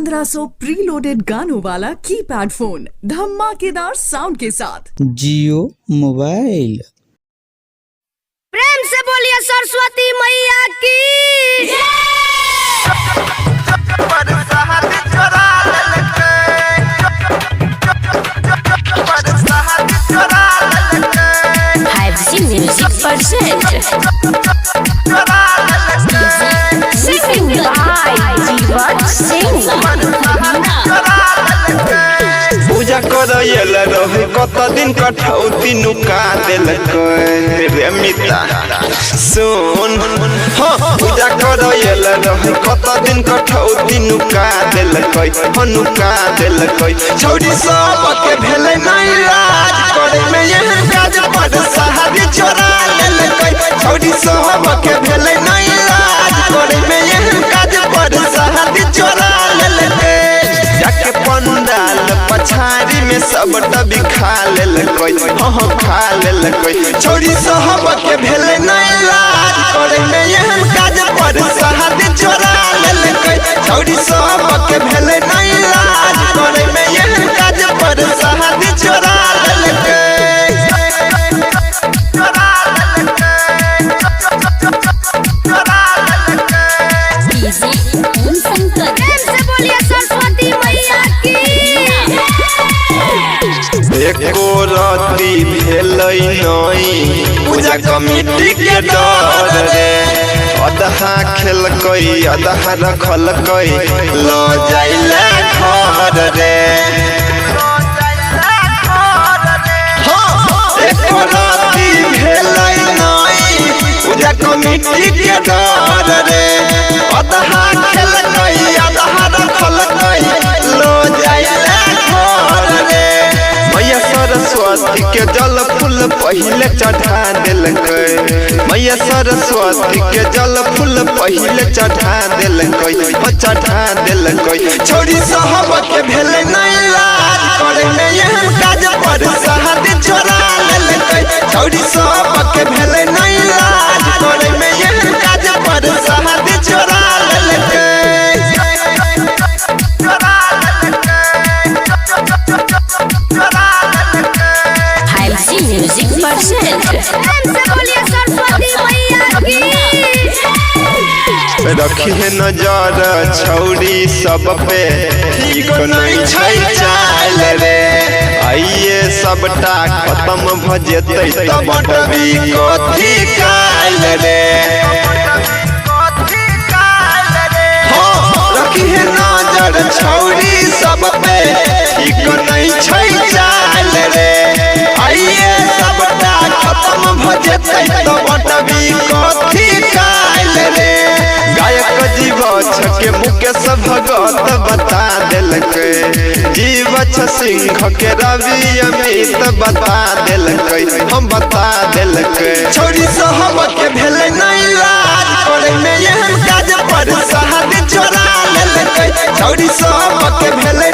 1500 preloaded गानों वाला keypad phone धमाकेदार साउंड के साथ जियो मोबाइल। प्रेम से बोलिए सरस्वती मैया की पूजा करैल रहे कत दिन कठौती नुका रे मिता सुन पूजा करैल रहे कत दिन कठौती नुका छौड़ी सब के भेले नहीं लाज करे में यह काज पर सहारी चोरा लेलकै छौड़ी सब के भेले नहीं लाज करे में यह काज पर सहारी चोरा लेलकै जाके पंडाल पछाड़ी में सब टबी खा लेलकै खा लेलकै छौड़ी सब के भेले नहीं लाज करे में यह काज पर सहारी चोरा लेलकै छौड़ी सब के भेले नहीं लाज करे में यह काज पर सहारी चोरा लेलकै एको राती भेलै नहीं पूजा कमिटी के डर रे अदहा खेलकै अदहा रखलकै लो जाइले घर रे एको राती भेलै नहीं पूजा कमिटी के डर रे अदहा खेलकै अदहा रखलकै लो जाइले घर रे मैया सरस्वती के जल फूल पहले चढ़ा दिलकै मैया सरस्वती के जल फूल पहले चढ़ा दिलकै छोड़ी साहब के भेले नहीं लाज करे में यह काज पर सहादी चोरा लेलकै छोड़ी साहब के भेले नहीं लाज करे में यह काज पर सहादी चोरा लेलकै रखी है नजर छौड़ी सब पे ठीक नहीं छै चाल रे आइए सबटा खत्म भ जेतै त बटबी कथी काल रे रखी है नजर छौड़ी सब पे ठीक नहीं छै चाल रे आइए सबटा खत्म भ जेतै त बटबी कथी काल रे गायक जीवछ के मुकेश भगत बता दिलकै जीवछ सिंह के रवि अमित बता दिलकै हम बता दिलकै छोड़ी साहब के भेले नहीं लाज करे में यह काज पर सहादी चोरा लेलकै छोड़ी साहब के भेले